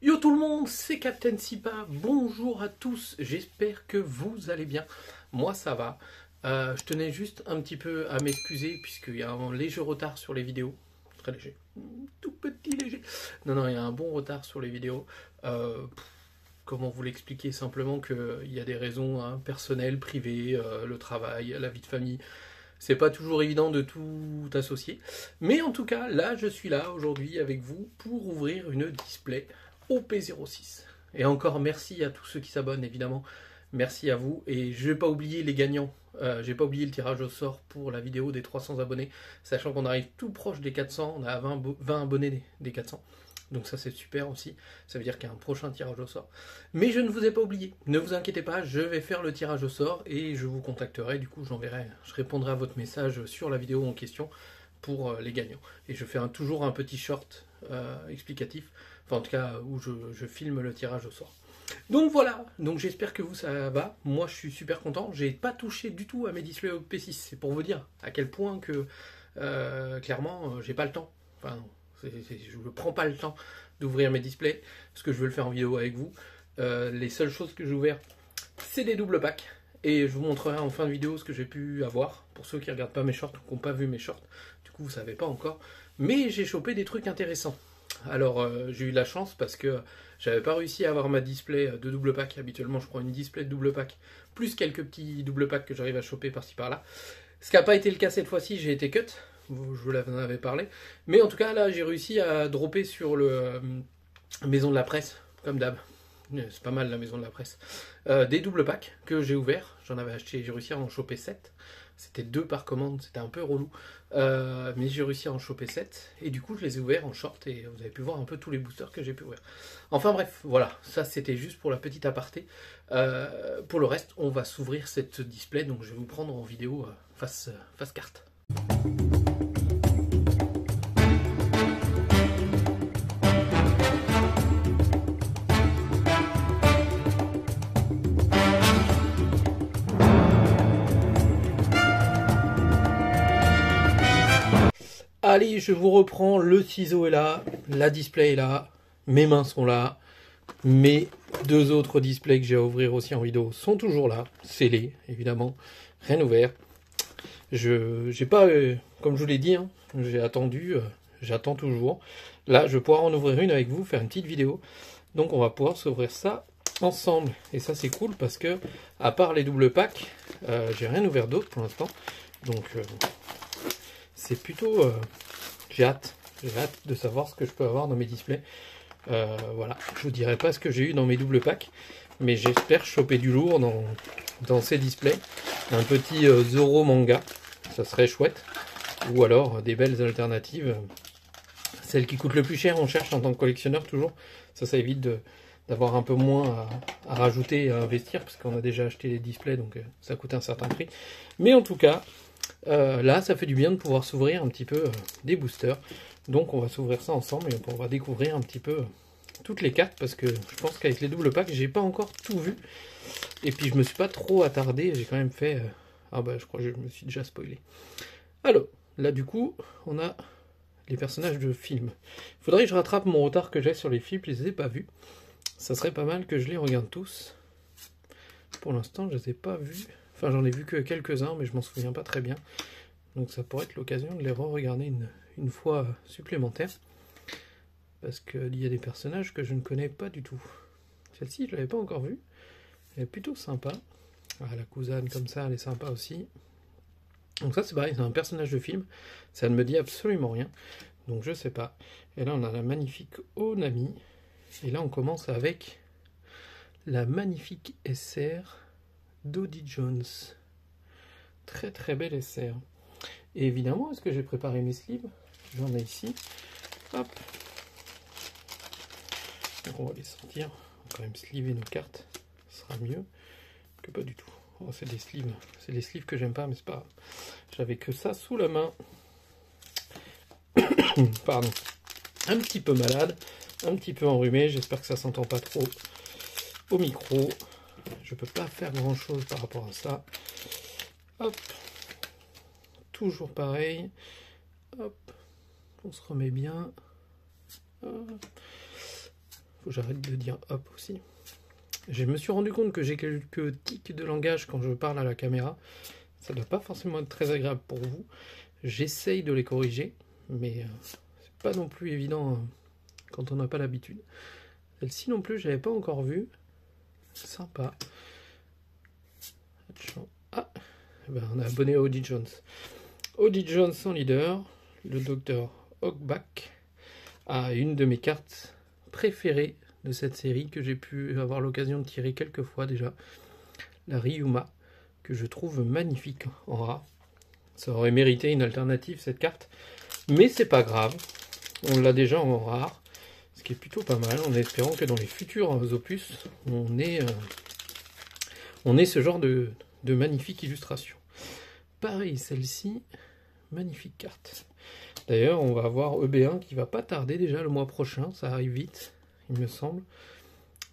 Yo tout le monde, c'est Captain Sipa, bonjour à tous, j'espère que vous allez bien, moi ça va. Je tenais juste un petit peu à m'excuser puisqu'il y a un léger retard sur les vidéos, très léger, tout petit léger. Non, il y a un bon retard sur les vidéos. Comment vous l'expliquer? Simplement qu'il y a des raisons personnelles, privées, le travail, la vie de famille. C'est pas toujours évident de tout associer. Mais en tout cas, là, je suis là aujourd'hui avec vous pour ouvrir une display OP06. Et encore merci à tous ceux qui s'abonnent, évidemment. Merci à vous. Et je vais pas oublier les gagnants. J'ai pas oublié le tirage au sort pour la vidéo des 300 abonnés. Sachant qu'on arrive tout proche des 400. On a 20 abonnés des 400. Donc ça c'est super aussi, ça veut dire qu'il y a un prochain tirage au sort. Mais je ne vous ai pas oublié, ne vous inquiétez pas, je vais faire le tirage au sort et je vous contacterai, du coup je répondrai à votre message sur la vidéo en question pour les gagnants. Et je fais toujours un petit short explicatif, enfin en tout cas où je filme le tirage au sort. Donc voilà, donc j'espère que vous ça va, moi je suis super content, j'ai pas touché du tout à mes displays OP6, c'est pour vous dire à quel point que clairement j'ai pas le temps, enfin je ne prends pas le temps d'ouvrir mes displays, parce que je veux le faire en vidéo avec vous. Les seules choses que j'ai ouvertes, c'est des doubles packs. Et je vous montrerai en fin de vidéo ce que j'ai pu avoir, pour ceux qui ne regardent pas mes shorts ou qui n'ont pas vu mes shorts. Du coup, vous ne savez pas encore. Mais j'ai chopé des trucs intéressants. Alors, j'ai eu de la chance parce que j'avais pas réussi à avoir ma display de double pack. Habituellement, je prends une display de double pack, plus quelques petits double packs que j'arrive à choper par-ci par-là. Ce qui n'a pas été le cas cette fois-ci, j'ai été cut. Je vous en avais parlé. Mais en tout cas, là, j'ai réussi à dropper sur le Maison de la Presse, comme d'hab. C'est pas mal la Maison de la Presse. Des doubles packs que j'ai ouverts. J'en avais acheté, j'ai réussi à en choper 7. C'était 2 par commande, c'était un peu relou. Mais j'ai réussi à en choper 7. Et du coup, je les ai ouverts en short et vous avez pu voir un peu tous les boosters que j'ai pu ouvrir. Enfin bref, voilà. Ça, c'était juste pour la petite aparté. Pour le reste, on va s'ouvrir cette display. Donc, je vais vous prendre en vidéo face carte. Allez, je vous reprends, le ciseau est là, la display est là, mes mains sont là, mes 2 autres displays que j'ai à ouvrir aussi en vidéo sont toujours là, scellés, évidemment, rien ouvert. J'ai pas, comme je vous l'ai dit, hein, j'ai attendu, j'attends toujours. Là, je vais pouvoir en ouvrir une avec vous, faire une petite vidéo. Donc on va pouvoir s'ouvrir ça ensemble. Et ça c'est cool parce que, à part les doubles packs, j'ai rien ouvert d'autre pour l'instant. Donc c'est plutôt... j'ai hâte de savoir ce que je peux avoir dans mes displays. Voilà, je vous dirai pas ce que j'ai eu dans mes doubles packs, mais j'espère choper du lourd dans ces displays. Un petit Zoro manga, ça serait chouette. Ou alors des belles alternatives. Celle qui coûte le plus cher, on cherche en tant que collectionneur toujours. Ça évite d'avoir un peu moins à rajouter et à investir, parce qu'on a déjà acheté les displays, donc ça coûte un certain prix. Mais en tout cas, là, ça fait du bien de pouvoir s'ouvrir un petit peu des boosters. Donc on va s'ouvrir ça ensemble et on va découvrir un petit peu toutes les cartes, parce que je pense qu'avec les doubles packs, j'ai pas encore tout vu. Et puis je me suis pas trop attardé, j'ai quand même fait... Ah bah je crois que je me suis déjà spoilé. Alors, là du coup, on a les personnages de films. Il faudrait que je rattrape mon retard que j'ai sur les films, je les ai pas vus. Ça serait pas mal que je les regarde tous. Pour l'instant, je les ai pas vus. Enfin, j'en ai vu que quelques-uns, mais je m'en souviens pas très bien. Donc ça pourrait être l'occasion de les re-regarder une fois supplémentaire. Parce qu'il y a des personnages que je ne connais pas du tout. Celle-ci, je l'avais pas encore vue. Elle est plutôt sympa. Ah, la cousine comme ça, elle est sympa aussi. Donc ça, c'est pareil, c'est un personnage de film. Ça ne me dit absolument rien. Donc je sais pas. Et là, on a la magnifique Onami. Et là, on commence avec la magnifique SR d'Odie Jones. Très très belle SR. Et évidemment, est-ce que j'ai préparé mes sleeves? J'en ai ici. Hop. Donc on va les sortir. On va quand même sleever nos cartes. Ce sera mieux que pas du tout. Oh, c'est des sleeves. C'est des sleeves que j'aime pas, mais c'est pas grave. J'avais que ça sous la main. Pardon. Un petit peu malade. Un petit peu enrhumé. J'espère que ça s'entend pas trop au micro. Je peux pas faire grand chose par rapport à ça. Hop. Toujours pareil. Hop. On se remet bien. Faut Faut que j'arrête de dire hop aussi. Je me suis rendu compte que j'ai quelques tics de langage quand je parle à la caméra. Ça doit pas forcément être très agréable pour vous. J'essaye de les corriger, mais c'est pas non plus évident quand on n'a pas l'habitude. Celle-ci non plus, je l'avais pas encore vue. Sympa. Ah, ben, on a abonné à Audie Jones. Audie Jones en leader, le docteur Hogbach a une de mes cartes préférées de cette série que j'ai pu avoir l'occasion de tirer quelques fois déjà, la Ryuma, que je trouve magnifique en rare. Ça aurait mérité une alternative cette carte, mais c'est pas grave, on l'a déjà en rare, ce qui est plutôt pas mal, en espérant que dans les futurs opus, on ait ce genre de magnifique illustration. Pareil, celle-ci, magnifique carte. D'ailleurs, on va avoir EB1 qui va pas tarder déjà le mois prochain, ça arrive vite, il me semble.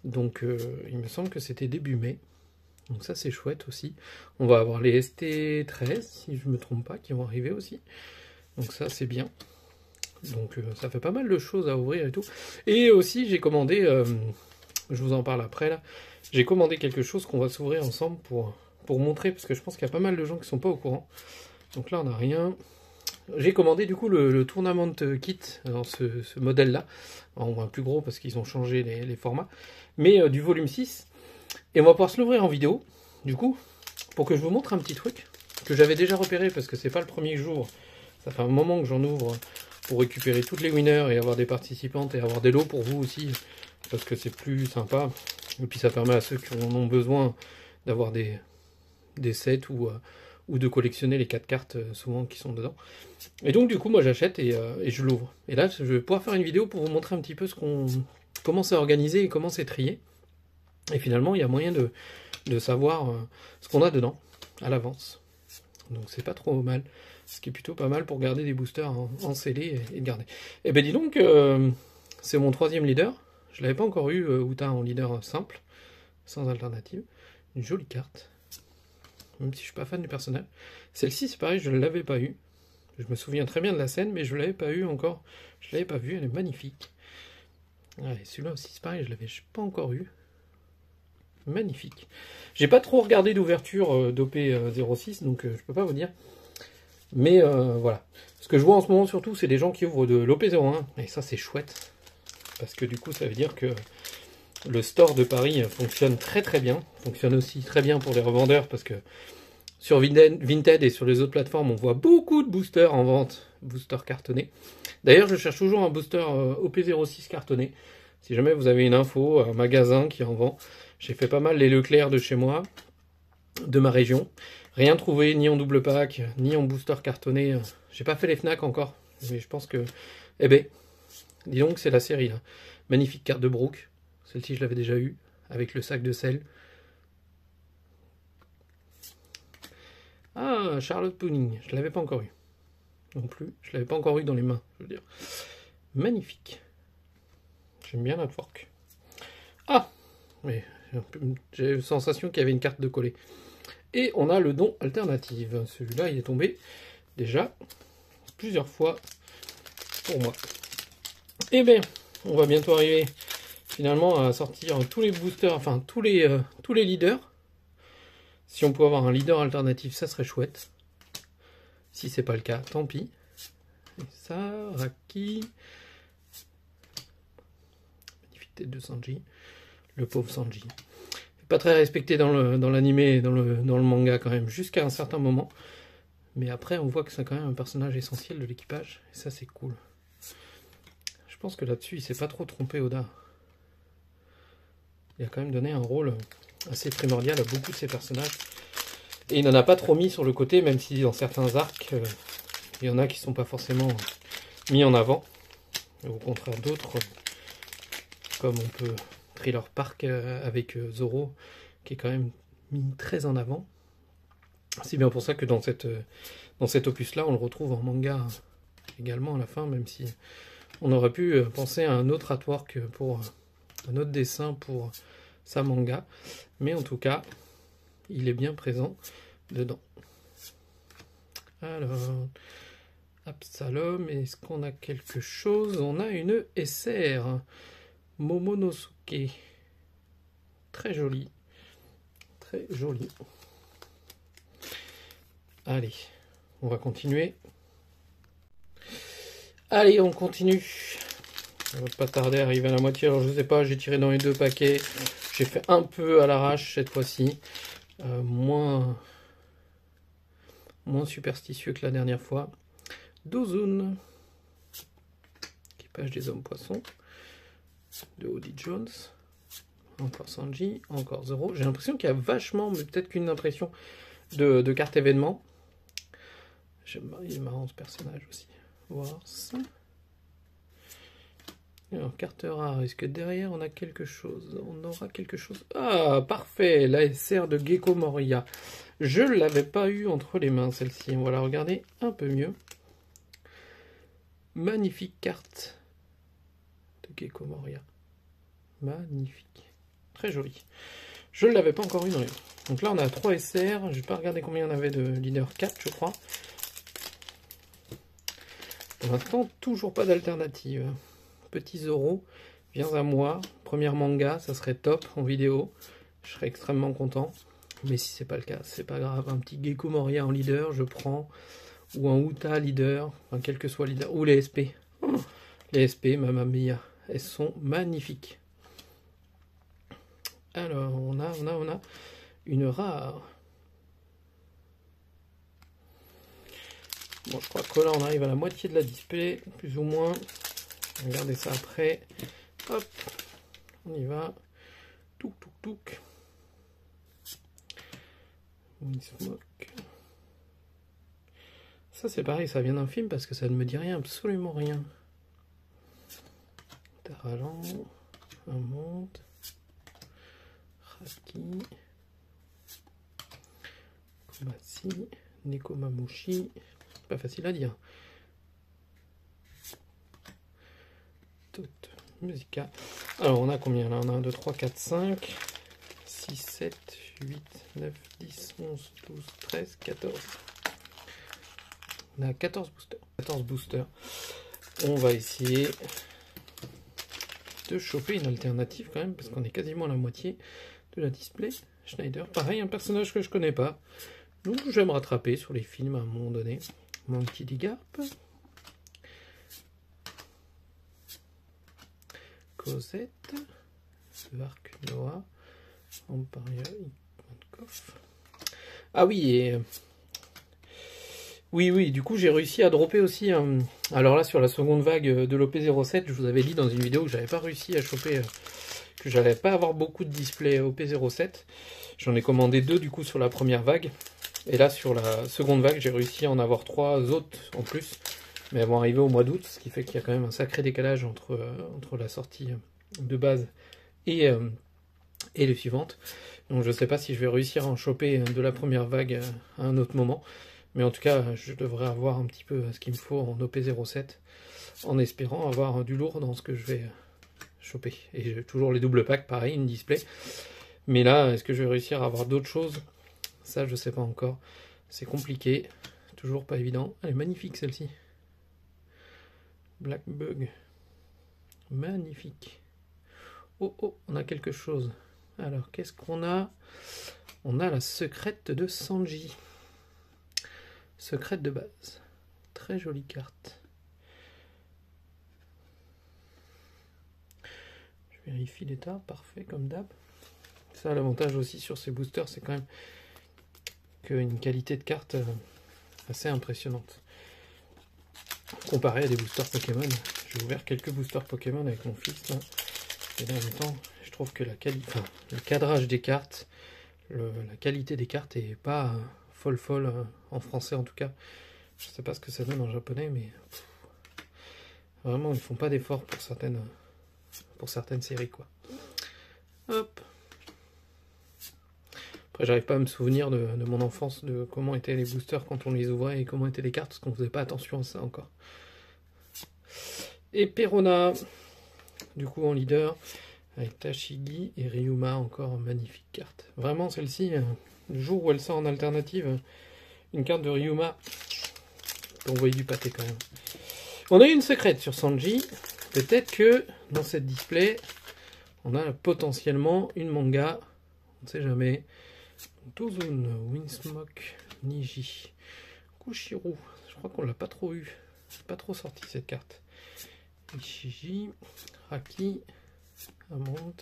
Donc, il me semble que c'était début mai. Donc ça, c'est chouette aussi. On va avoir les ST13, si je me trompe pas, qui vont arriver aussi. Donc ça, c'est bien. Donc ça fait pas mal de choses à ouvrir et tout. Et aussi, j'ai commandé, je vous en parle après là, j'ai commandé quelque chose qu'on va s'ouvrir ensemble pour montrer, parce que je pense qu'il y a pas mal de gens qui sont pas au courant. Donc là, on n'a rien. J'ai commandé du coup le Tournament Kit dans ce modèle-là, en moins plus gros parce qu'ils ont changé les formats, mais du volume 6. Et on va pouvoir se l'ouvrir en vidéo, du coup, pour que je vous montre un petit truc que j'avais déjà repéré parce que c'est pas le premier jour. Ça fait un moment que j'en ouvre pour récupérer toutes les winners et avoir des participantes et avoir des lots pour vous aussi, parce que c'est plus sympa. Et puis ça permet à ceux qui en ont besoin d'avoir des sets ou de collectionner les 4 cartes souvent qui sont dedans. Et donc du coup moi j'achète et je l'ouvre. Et là je vais pouvoir faire une vidéo pour vous montrer un petit peu comment c'est organisé et comment c'est trié. Et finalement il y a moyen de savoir ce qu'on a dedans à l'avance. Donc c'est pas trop mal. Ce qui est plutôt pas mal pour garder des boosters en scellé et garder. Et ben dis donc, c'est mon 3e leader. Je l'avais pas encore eu Outa en leader simple, sans alternative. Une jolie carte. Même si je suis pas fan du personnage. Celle-ci, c'est pareil, je ne l'avais pas eu. Je me souviens très bien de la scène, mais je ne l'avais pas eu encore. Je l'avais pas vue, elle est magnifique. Allez, celui-là aussi, c'est pareil, je l'avais pas encore eu. Magnifique. J'ai pas trop regardé d'ouverture d'OP06, donc je peux pas vous dire. Mais voilà. Ce que je vois en ce moment surtout, c'est des gens qui ouvrent de l'OP01. Et ça, c'est chouette. Parce que du coup, ça veut dire que le store de Paris fonctionne très très bien. Fonctionne aussi très bien pour les revendeurs parce que sur Vinted et sur les autres plateformes, on voit beaucoup de boosters en vente, boosters cartonnés. D'ailleurs, je cherche toujours un booster OP06 cartonné. Si jamais vous avez une info, un magasin qui en vend, j'ai fait pas mal les Leclerc de chez moi, de ma région. Rien trouvé, ni en double pack, ni en booster cartonné. J'ai pas fait les Fnac encore, mais je pense que... Eh ben, dis donc, c'est la série là. Magnifique carte de Brooke. Celle-ci, je l'avais déjà eue, avec le sac de sel. Ah, Charlotte Pudding, je l'avais pas encore eu. Non plus, je l'avais pas encore eu dans les mains, je veux dire. Magnifique. J'aime bien la fork. Ah, mais j'ai la sensation qu'il y avait une carte de coller. Et on a le don alternative. Celui-là, il est tombé déjà plusieurs fois pour moi. Et bien, on va bientôt arriver finalement à sortir tous les boosters, enfin tous les leaders. Si on peut avoir un leader alternatif, ça serait chouette. Si c'est pas le cas, tant pis. Et ça, Raki. Magnifique tête de Sanji. Le pauvre Sanji. Pas très respecté dans l'animé et dans le manga quand même, jusqu'à un certain moment. Mais après, on voit que c'est quand même un personnage essentiel de l'équipage. Et ça, c'est cool. Je pense que là-dessus, il s'est pas trop trompé, Oda. Il a quand même donné un rôle assez primordial à beaucoup de ses personnages. Et il n'en a pas trop mis sur le côté, même si dans certains arcs, il y en a qui ne sont pas forcément mis en avant. Et au contraire d'autres, comme on peut Thriller Park avec Zoro, qui est quand même mis très en avant. C'est bien pour ça que dans cet opus-là, on le retrouve en manga également à la fin, même si on aurait pu penser à un autre artwork pour un autre dessin pour sa manga. Mais en tout cas, il est bien présent dedans. Alors, Absalom, est-ce qu'on a quelque chose? On a une SR. Momonosuke. Très joli. Très joli. Allez, on va continuer. Allez, on continue. Ça va pas tarder à arriver à la moitié. Alors je sais pas, j'ai tiré dans les 2 paquets. J'ai fait un peu à l'arrache cette fois-ci. Moins superstitieux que la dernière fois. Dozun. Équipage des hommes poissons. De Odie Jones. Encore Sanji. Encore Zoro. J'ai l'impression qu'il y a vachement, mais peut-être qu'une impression de carte événement. Il est marrant ce personnage aussi. Voir ça. Alors, carte rare, est-ce que derrière on a quelque chose? On aura quelque chose. Ah, parfait, la SR de Gecko Moria. Je ne l'avais pas eu entre les mains, celle-ci. On va la regarder un peu mieux. Magnifique carte de Gecko Moria. Magnifique. Très jolie. Je ne l'avais pas encore eu dans les mains. Donc là, on a 3 SR. Je vais pas regarder combien on avait de leader 4, je crois. Pour l'instant, toujours pas d'alternative. Petit Zoro, viens à moi. Première manga, ça serait top en vidéo. Je serais extrêmement content. Mais si c'est pas le cas, c'est pas grave. Un petit Gecko Moria en leader, je prends. Ou un Uta leader, enfin, quel que soit leader. Ou les SP. Oh, les SP, Mamma Mia. Elles sont magnifiques. Alors, on a une rare. Bon, je crois que là, on arrive à la moitié de la display, plus ou moins. Regardez ça après. Hop, on y va. Touk, touk, touk. Smoke. Ça, c'est pareil, ça vient d'un film parce que ça ne me dit rien, absolument rien. Taralan, un monte. Raki. Komatsu. Nekomamushi. Pas facile à dire. Toute Musica. Alors on a combien là? On a 1, 2, 3, 4, 5, 6, 7, 8, 9, 10, 11, 12, 13, 14. On a 14 boosters. 14 boosters. On va essayer de choper une alternative quand même, parce qu'on est quasiment à la moitié de la display. Schneider, pareil, un personnage que je connais pas. Donc je vais me rattraper sur les films à un moment donné. Monkey D. Garp. Cosette. Arc Noah. Emparia. Ah oui, et... Oui, du coup j'ai réussi à dropper aussi... Alors là, sur la seconde vague de l'OP07, je vous avais dit dans une vidéo que j'avais pas réussi à choper... que j'allais pas avoir beaucoup de displays OP07. J'en ai commandé 2 du coup sur la première vague. Et là, sur la seconde vague, j'ai réussi à en avoir 3 autres en plus. Mais elles vont arriver au mois d'août, ce qui fait qu'il y a quand même un sacré décalage entre la sortie de base et les suivantes. Donc je ne sais pas si je vais réussir à en choper de la première vague à un autre moment. Mais en tout cas, je devrais avoir un petit peu ce qu'il me faut en OP07, en espérant avoir du lourd dans ce que je vais choper. Et j'ai toujours les doubles packs, pareil, une display. Mais là, est-ce que je vais réussir à avoir d'autres choses? Ça, je sais pas encore. C'est compliqué. Toujours pas évident. Elle est magnifique, celle-ci. Black Bug. Magnifique. Oh, on a quelque chose. Alors, qu'est-ce qu'on a? On a la secrète de Sanji. Secrète de base. Très jolie carte. Je vérifie l'état. Parfait, comme d'hab. Ça, l'avantage aussi sur ces boosters, c'est quand même une qualité de carte assez impressionnante. Comparé à des boosters Pokémon. J'ai ouvert quelques boosters Pokémon avec mon fils là. Et là, en même temps, je trouve que le cadrage des cartes, la qualité des cartes est pas folle en français en tout cas. Je sais pas ce que ça donne en japonais, mais vraiment ils font pas d'efforts pour certaines séries quoi. Hop. Après, j'arrive pas à me souvenir de mon enfance, de comment étaient les boosters quand on les ouvrait et comment étaient les cartes, parce qu'on faisait pas attention à ça encore. Et Perona, du coup en leader, avec Tashigi et Ryuma, encore magnifique carte. Vraiment, celle-ci, le jour où elle sort en alternative, une carte de Ryuma, on voyait du pâté quand même. On a eu une secrète sur Sanji. Peut-être que dans cette display, on a potentiellement une manga, on ne sait jamais. Tozun, Windsmoke, Niji, Kushiru, je crois qu'on l'a pas trop eu, c'est pas trop sorti cette carte. Ishiji, Raki, Amand,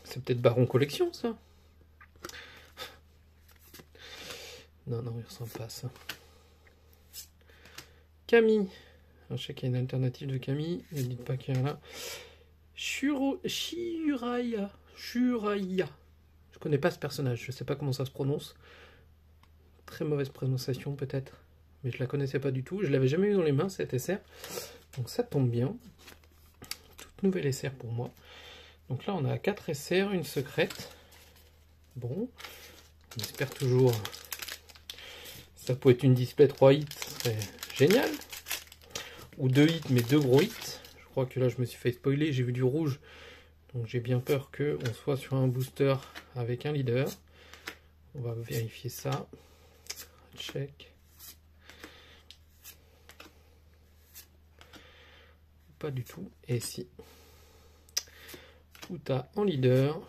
c'est peut-être Baron Collection ça. Non, il ressemble pas à ça. Camille, je sais qu'il y a une alternative de Camille, ne dites pas qu'il y en a là. Shuraya. Je connais pas ce personnage, je sais pas comment ça se prononce. Très mauvaise prononciation peut-être, mais je la connaissais pas du tout. Je l'avais jamais eu dans les mains cette SR, donc ça tombe bien. Toute nouvelle SR pour moi. Donc là on a 4 SR, une secrète. Bon, on espère toujours. Ça peut être une display 3 hits, ce serait génial. Ou 2 hits, mais 2 gros hits. Je crois que là je me suis fait spoiler, j'ai vu du rouge. Donc j'ai bien peur qu'on soit sur un booster avec un leader. On va vérifier ça. Check. Pas du tout. Et si. Uta en leader.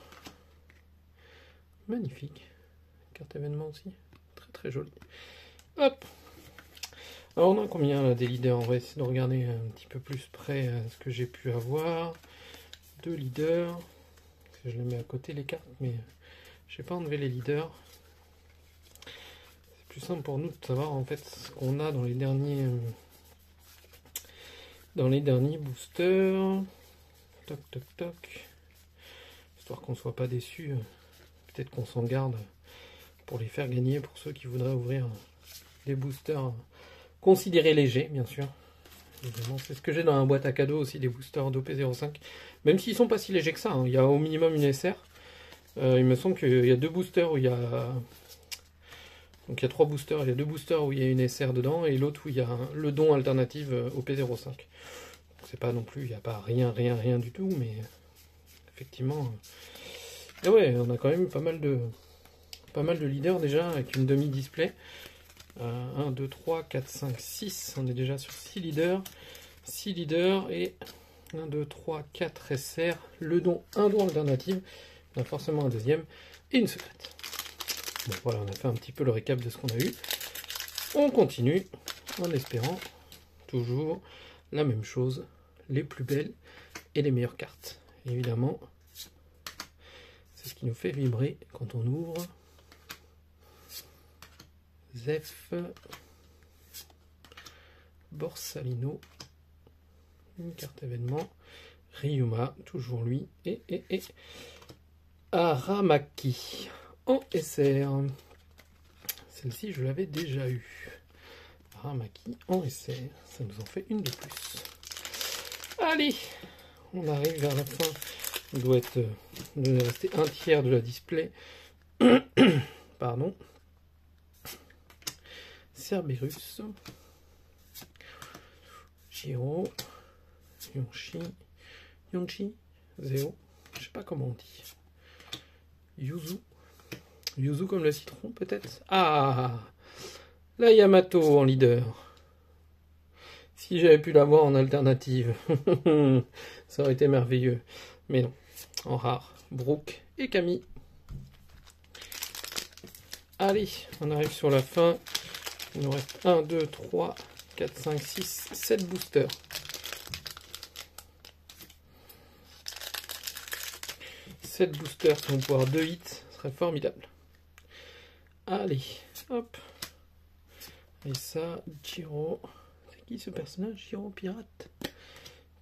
Magnifique. Carte événement aussi. Très très jolie. Hop. Alors on a combien là des leaders? On va essayer de regarder un petit peu plus près ce que j'ai pu avoir. 2 leaders. Je les mets à côté les cartes, mais je n'ai pas enlevé les leaders. C'est plus simple pour nous de savoir en fait ce qu'on a dans les derniers boosters. Toc toc toc. Histoire qu'on ne soit pas déçu. Peut-être qu'on s'en garde pour les faire gagner pour ceux qui voudraient ouvrir des boosters considérés légers, bien sûr. C'est ce que j'ai dans la boîte à cadeaux aussi, des boosters d'OP05. Même s'ils sont pas si légers que ça, hein. Il y a au minimum une SR. Il me semble qu'il y a 2 boosters où il y a... Donc il y a 3 boosters, il y a 2 boosters où il y a une SR dedans, et l'autre où il y a le don alternative OP05. C'est pas non plus, il n'y a pas rien du tout, mais effectivement... Et ouais, on a quand même pas mal de leaders déjà, avec une demi-display. 1, 2, 3, 4, 5, 6. On est déjà sur 6 leaders. 6 leaders et 1, 2, 3, 4 SR. Le don, un don alternative. On a forcément un deuxième et une secrète. Bon, voilà, on a fait un petit peu le récap de ce qu'on a eu. On continue en espérant toujours la même chose. Les plus belles et les meilleures cartes. Et évidemment, c'est ce qui nous fait vibrer quand on ouvre. Zef, Borsalino, une carte événement, Ryuma, toujours lui, et Aramaki en SR. Celle-ci, je l'avais déjà eu. Aramaki en SR, ça nous en fait une de plus. Allez, on arrive vers la fin. Il doit rester un tiers de la display. Pardon. Cerberus, Giro, Yonchi, Zeo, je sais pas comment on dit. Yuzu comme le citron peut-être. Ah, la Yamato en leader. Si j'avais pu l'avoir en alternative, ça aurait été merveilleux. Mais non, en rare, Brooke et Camille. Allez, on arrive sur la fin. Il nous reste 1, 2, 3, 4, 5, 6, 7 boosters. 7 boosters qui vont pouvoir 2 hits, ce serait formidable. Allez, hop. Et ça, Giro. C'est qui ce personnage? Giro Pirate.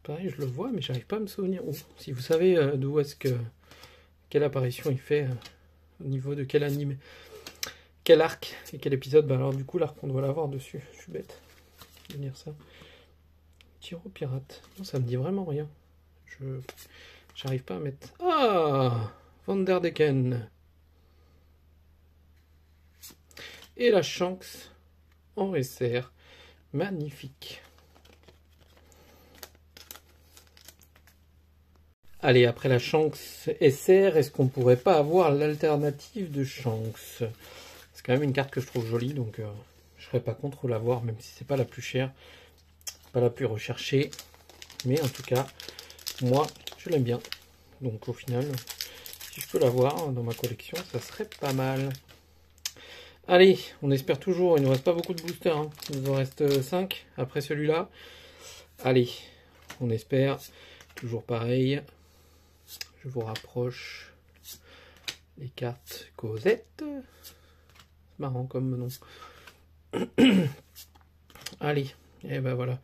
Pareil, je le vois, mais j'arrive pas à me souvenir. Oh, si vous savez d'où est-ce que... Quelle apparition il fait, au niveau de quel anime. Quel arc et quel épisode? Bah alors du coup l'arc on doit l'avoir dessus. Je suis bête de dire ça. Giro Pirate. Non, ça me dit vraiment rien. J'arrive pas à mettre. Ah, Vanderdecken. Et la Shanks en SR. Magnifique. Allez, après la Shanks SR, est-ce qu'on pourrait pas avoir l'alternative de Shanks? C'est quand même une carte que je trouve jolie, donc je serais pas contre l'avoir, même si c'est pas la plus chère, pas la plus recherchée. Mais en tout cas, moi, Je l'aime bien. Donc au final, si je peux l'avoir dans ma collection, ça serait pas mal. Allez, on espère toujours, il ne nous reste pas beaucoup de boosters, hein. Il nous en reste 5 après celui-là. Allez, on espère, toujours pareil. Je vous rapproche les cartes Cosette. C'est marrant comme nom. Allez, et ben voilà.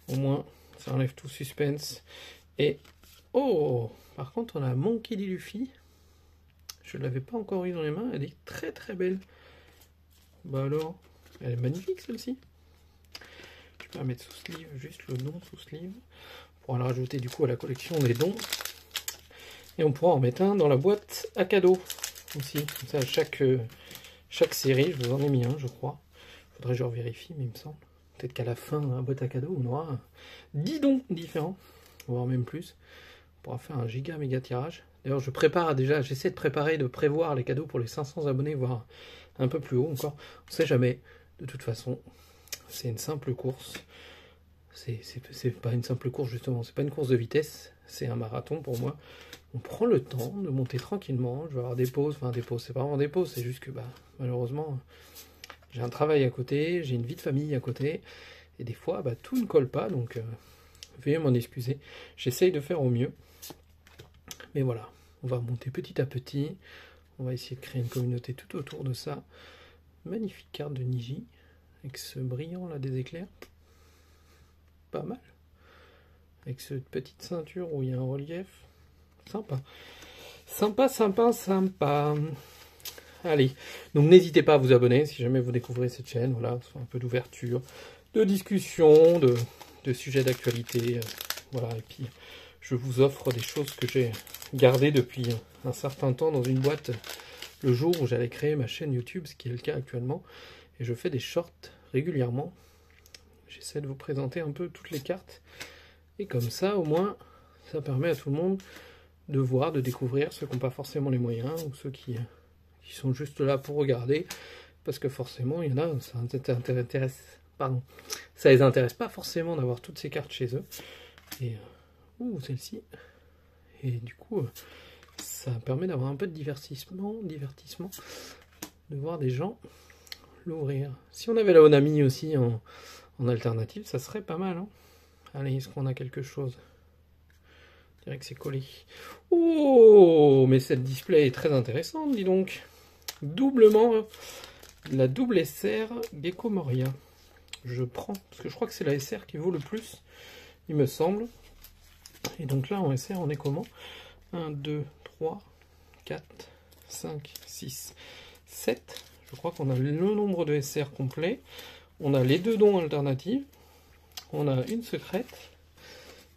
Au moins, ça enlève tout suspense. Et, oh, par contre, on a Monkey D. Luffy. Je ne l'avais pas encore eu dans les mains. Elle est très très belle. Bah alors, elle est magnifique celle-ci. Je peux la mettre sous sleeve, juste le nom sous sleeve. On pourra le rajouter du coup à la collection des dons. Et on pourra en mettre un dans la boîte à cadeaux aussi. Comme ça, chaque série, je vous en ai mis un, je crois. Faudrait que je vérifie, mais il me semble. Peut-être qu'à la fin, dans la boîte à cadeaux, on aura 10 dons différents, voire même plus. On pourra faire un giga méga tirage. D'ailleurs, je prépare déjà, j'essaie de prévoir les cadeaux pour les 500 abonnés, voire un peu plus haut encore. On ne sait jamais. De toute façon, c'est une simple course. C'est pas une simple course, justement. C'est pas une course de vitesse. C'est un marathon pour moi. On prend le temps de monter tranquillement. Je vais avoir des pauses. Enfin, des pauses, c'est pas vraiment des pauses. C'est juste que, bah, malheureusement, j'ai un travail à côté. J'ai une vie de famille à côté. Et des fois, bah, tout ne colle pas. Donc, veuillez m'en excuser. J'essaye de faire au mieux. Mais voilà, on va monter petit à petit. On va essayer de créer une communauté tout autour de ça. Magnifique carte de Niji. Avec ce brillant là des éclairs. Pas mal. Avec cette petite ceinture où il y a un relief. Sympa. Sympa, sympa, sympa. Allez, donc n'hésitez pas à vous abonner si jamais vous découvrez cette chaîne. Voilà, soit un peu d'ouverture, de discussion, de sujets d'actualité. Voilà, et puis je vous offre des choses que j'ai gardées depuis un certain temps dans une boîte le jour où j'allais créer ma chaîne YouTube, ce qui est le cas actuellement. Et je fais des shorts régulièrement. J'essaie de vous présenter un peu toutes les cartes. Et comme ça, au moins, ça permet à tout le monde de voir, de découvrir ceux qui n'ont pas forcément les moyens, ou ceux qui sont juste là pour regarder. Parce que forcément, il y en a, ça les intéresse pas forcément d'avoir toutes ces cartes chez eux. Et, celle-ci. Et du coup, ça permet d'avoir un peu de divertissement, de voir des gens l'ouvrir. Si on avait la Onami aussi en alternative, ça serait pas mal. Hein. Allez, est-ce qu'on a quelque chose? Je dirais que c'est collé. Oh, mais cette display est très intéressante, dis donc. Doublement, la double SR Gecko Moria. Je prends, parce que je crois que c'est la SR qui vaut le plus, il me semble. Et donc là, en SR, on est comment? 1, 2, 3, 4, 5, 6, 7. Je crois qu'on a le nombre de SR complet. On a les deux dons alternatifs. On a une secrète.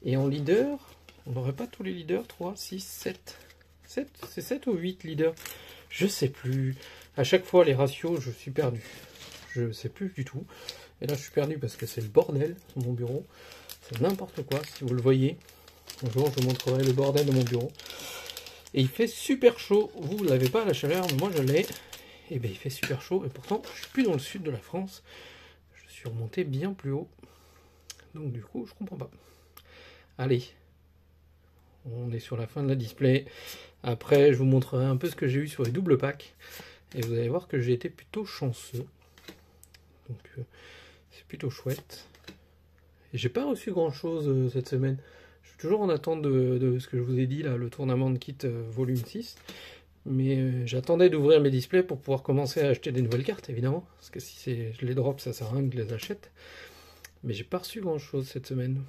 Et en leader, on n'aurait pas tous les leaders. 3, 6, 7. 7, c'est 7 ou 8 leaders? Je sais plus. À chaque fois, les ratios, je suis perdu. Je sais plus du tout. Et là, je suis perdu parce que c'est le bordel sur mon bureau. C'est n'importe quoi, si vous le voyez. Un jour, je vous montrerai le bordel de mon bureau. Et il fait super chaud. Vous ne l'avez pas, la chaleur, mais moi, je l'ai. Et bien, il fait super chaud. Et pourtant, je suis plus dans le sud de la France. Je suis remonté bien plus haut. Donc, du coup, je comprends pas. Allez. On est sur la fin de la display. Après, je vous montrerai un peu ce que j'ai eu sur les doubles packs. Et vous allez voir que j'ai été plutôt chanceux. Donc, c'est plutôt chouette. Et j'ai pas reçu grand-chose cette semaine. Je suis toujours en attente de ce que je vous ai dit, là, le tournament de kit volume 6. Mais j'attendais d'ouvrir mes displays pour pouvoir commencer à acheter des nouvelles cartes, évidemment. Parce que si je les drop, ça sert à rien que je les achète. Mais j'ai pas reçu grand-chose cette semaine.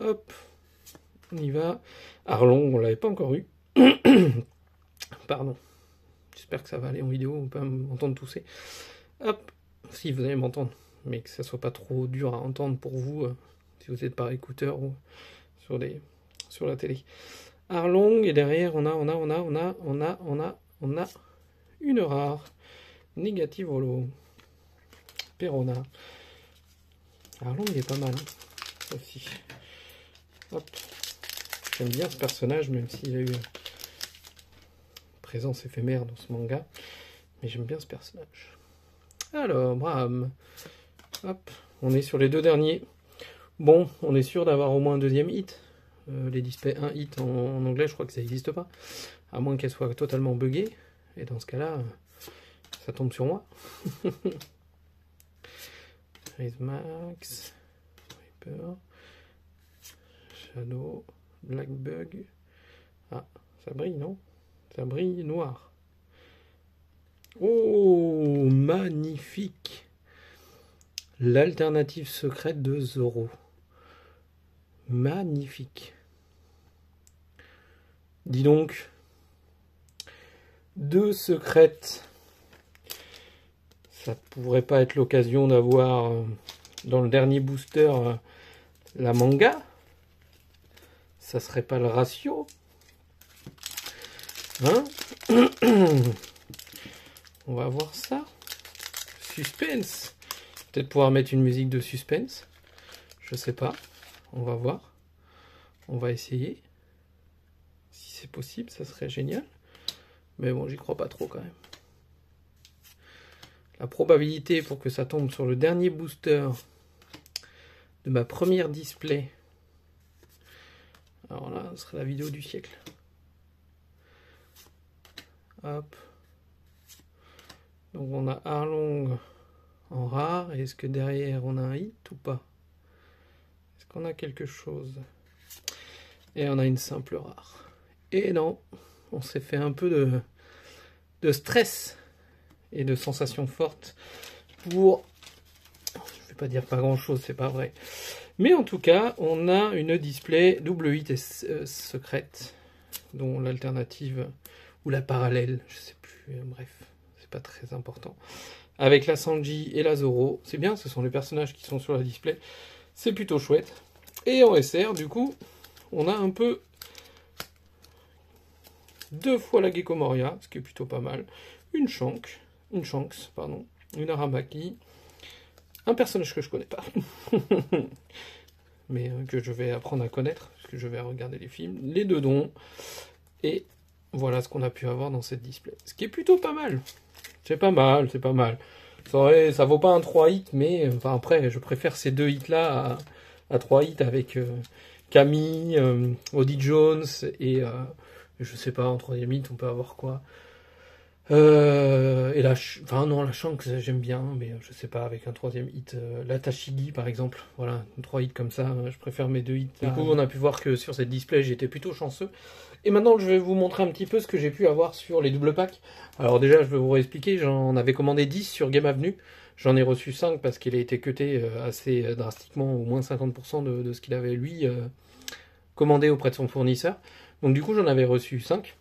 Hop, on y va. Arlong, on l'avait pas encore eu. Pardon. J'espère que ça va aller en vidéo, on peut m'entendre tousser. Hop, si vous allez m'entendre, mais que ça soit pas trop dur à entendre pour vous, si vous êtes par écouteur ou sur la télé. Arlong, et derrière on a une rare. Négative holo. Perona. Arlong est pas mal, hein, aussi. Hop. J'aime bien ce personnage, même s'il a eu présence éphémère dans ce manga. Mais j'aime bien ce personnage. Alors, Braham. Hop, on est sur les deux derniers. Bon, on est sûr d'avoir au moins un deuxième hit. les displays 1 hit en anglais, je crois que ça n'existe pas. À moins qu'elle soit totalement buggée. Et dans ce cas-là, ça tombe sur moi. Raise Max, Viper, Shadow, Black Bug. Ah, ça brille, non? Ça brille noir. Oh, magnifique! L'alternative secrète de Zoro. Magnifique. Dis donc, 2 secrètes. Ça pourrait pas être l'occasion d'avoir dans le dernier booster la manga. Ça serait pas le ratio. Hein? On va voir ça. Suspense. Peut-être pouvoir mettre une musique de suspense. Je sais pas. On va voir. On va essayer. Si c'est possible, ça serait génial. Mais bon, j'y crois pas trop quand même. La probabilité pour que ça tombe sur le dernier booster de ma première display. Alors là, ce serait la vidéo du siècle. Hop. Donc on a Arlong en rare. Est-ce que derrière on a un hit ou pas? Est-ce qu'on a quelque chose? Et on a une simple rare. Et non, on s'est fait un peu de stress et de sensations fortes pour... Je vais pas dire pas grand chose, c'est pas vrai. Mais en tout cas, on a une display double hit et secrète, dont l'alternative ou la parallèle, je sais plus, bref, c'est pas très important. Avec la Sanji et la Zoro, c'est bien, ce sont les personnages qui sont sur la display, c'est plutôt chouette. Et en SR, du coup, on a un peu 2 fois la Gecko Moria, ce qui est plutôt pas mal, une Shanks, une Aramaki, un personnage que je connais pas, mais que je vais apprendre à connaître, parce que je vais regarder les films, les 2 dons, et voilà ce qu'on a pu avoir dans cette display. Ce qui est plutôt pas mal. C'est pas mal, c'est pas mal. Ça vaut pas un 3 hits, mais enfin après, je préfère ces 2 hits-là à 3 hits avec Camille, Odie Jones, et je sais pas, en 3e hit, on peut avoir quoi? Et enfin non, la Shanks j'aime bien, mais je sais pas, avec un 3e hit, la Tashigi par exemple, voilà, 3 hits comme ça, je préfère mes 2 hits. Du coup, on a pu voir que sur cette display, j'étais plutôt chanceux. Et maintenant, je vais vous montrer un petit peu ce que j'ai pu avoir sur les double packs. Alors déjà, je vais vous réexpliquer, j'en avais commandé 10 sur Game Avenue, j'en ai reçu 5 parce qu'il a été cuté assez drastiquement, au moins 50% de ce qu'il avait lui commandé auprès de son fournisseur. Donc du coup, j'en avais reçu 5.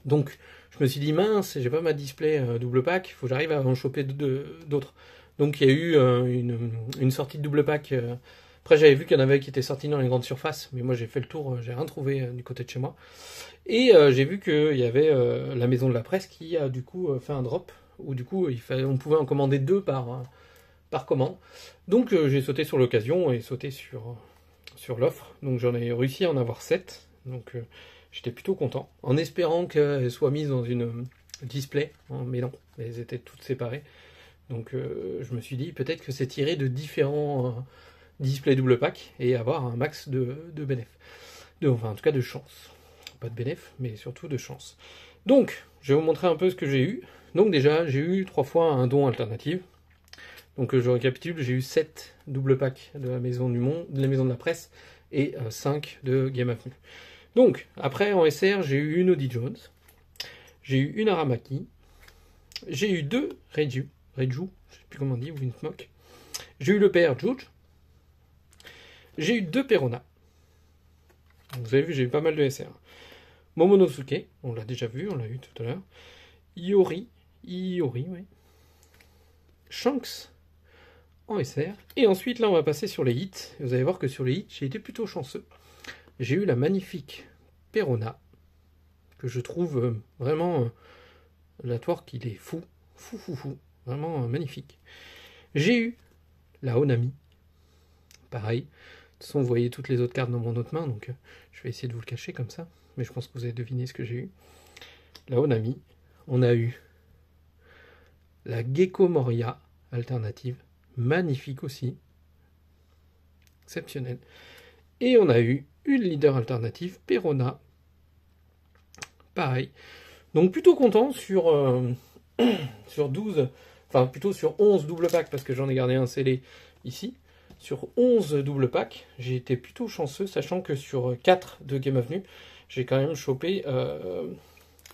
Donc je me suis dit, mince, j'ai pas ma display double pack, il faut que j'arrive à en choper d'autres. Donc il y a eu une sortie de double pack. Après, j'avais vu qu'il y en avait qui étaient sortis dans les grandes surfaces, mais moi j'ai fait le tour, j'ai rien trouvé du côté de chez moi. Et j'ai vu qu'il y avait la maison de la presse qui a du coup fait un drop, où du coup on pouvait en commander 2 par commande. Donc j'ai sauté sur l'occasion et sauté sur l'offre. Donc j'en ai réussi à en avoir 7. Donc j'étais plutôt content, en espérant qu'elles soient mises dans une display, mais non, elles étaient toutes séparées. Donc je me suis dit, peut-être que c'est tiré de différents displays double pack, et avoir un max de bénéf. Enfin, en tout cas de chance. Pas de bénéf, mais surtout de chance. Donc, je vais vous montrer un peu ce que j'ai eu. Donc déjà, j'ai eu 3 fois un don alternative. Donc je récapitule, j'ai eu 7 double packs de la maison du monde, de la maison de la presse, et 5 de Game Avenue. Donc, après, en SR, j'ai eu une Odie Jones, j'ai eu une Aramaki, j'ai eu 2 Reiju, je sais plus comment on dit, ou une Smoke, j'ai eu le père Juge, j'ai eu 2 Perona. Vous avez vu, j'ai eu pas mal de SR. Momonosuke, on l'a déjà vu, on l'a eu tout à l'heure. Iori, oui. Shanks en SR. Et ensuite, là, on va passer sur les hits. Vous allez voir que sur les hits, j'ai été plutôt chanceux. J'ai eu la magnifique Perona, que je trouve vraiment la twerk, il est fou, vraiment magnifique. J'ai eu la Onami, pareil. De toute façon, vous voyez toutes les autres cartes dans mon autre main, donc je vais essayer de vous le cacher comme ça, mais je pense que vous avez deviné ce que j'ai eu. La Onami, on a eu la Gecko Moria alternative, magnifique aussi, exceptionnelle. Et on a eu une leader alternative, Perona. Pareil. Donc plutôt content sur, sur 12, enfin plutôt sur 11 double packs, parce que j'en ai gardé un scellé ici. Sur 11 double packs, j'ai été plutôt chanceux, sachant que sur 4 de Game Avenue, j'ai quand même chopé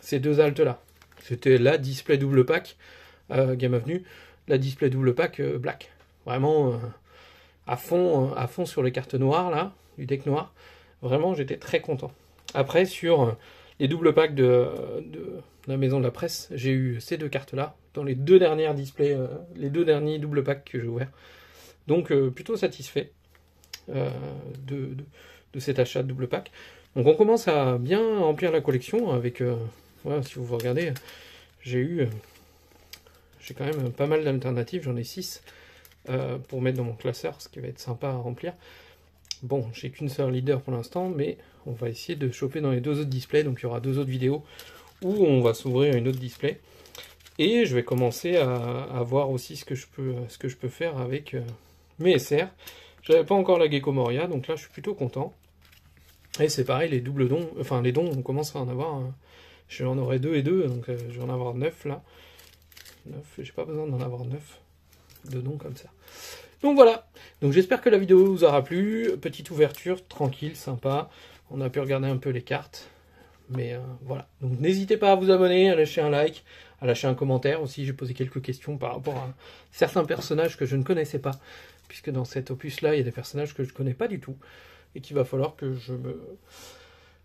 ces deux altes là. C'était la display double pack Game Avenue, la display double pack black. Vraiment à fond sur les cartes noires là, du deck noir. Vraiment, j'étais très content. Après, sur les double packs de la maison de la presse, j'ai eu ces deux cartes là dans les deux dernières displays, les deux derniers double packs que j'ai ouverts. Donc plutôt satisfait de cet achat de double pack. Donc on commence à bien remplir la collection avec, voilà, si vous regardez, j'ai quand même pas mal d'alternatives, j'en ai 6 pour mettre dans mon classeur, ce qui va être sympa à remplir. Bon, j'ai qu'une seule leader pour l'instant, mais on va essayer de choper dans les deux autres displays, donc il y aura deux autres vidéos où on va s'ouvrir une autre display. Et je vais commencer à voir aussi ce que je peux faire avec mes SR. J'avais pas encore la Gecko Moria, donc là je suis plutôt content. Et c'est pareil, les doubles dons, enfin les dons, on commence à en avoir. J'en aurai 2 et 2, donc je vais en avoir 9 là. 9, j'ai pas besoin d'en avoir 9 de dons comme ça. Donc voilà, donc j'espère que la vidéo vous aura plu. Petite ouverture, tranquille, sympa. On a pu regarder un peu les cartes. Mais voilà, donc n'hésitez pas à vous abonner, à lâcher un like, à lâcher un commentaire aussi. J'ai posé quelques questions par rapport à certains personnages que je ne connaissais pas, puisque dans cet opus-là, il y a des personnages que je ne connais pas du tout, et qu'il va falloir que je me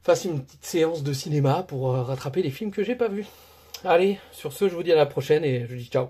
fasse une petite séance de cinéma pour rattraper les films que j'ai pas vus. Allez, sur ce, je vous dis à la prochaine, et je vous dis ciao.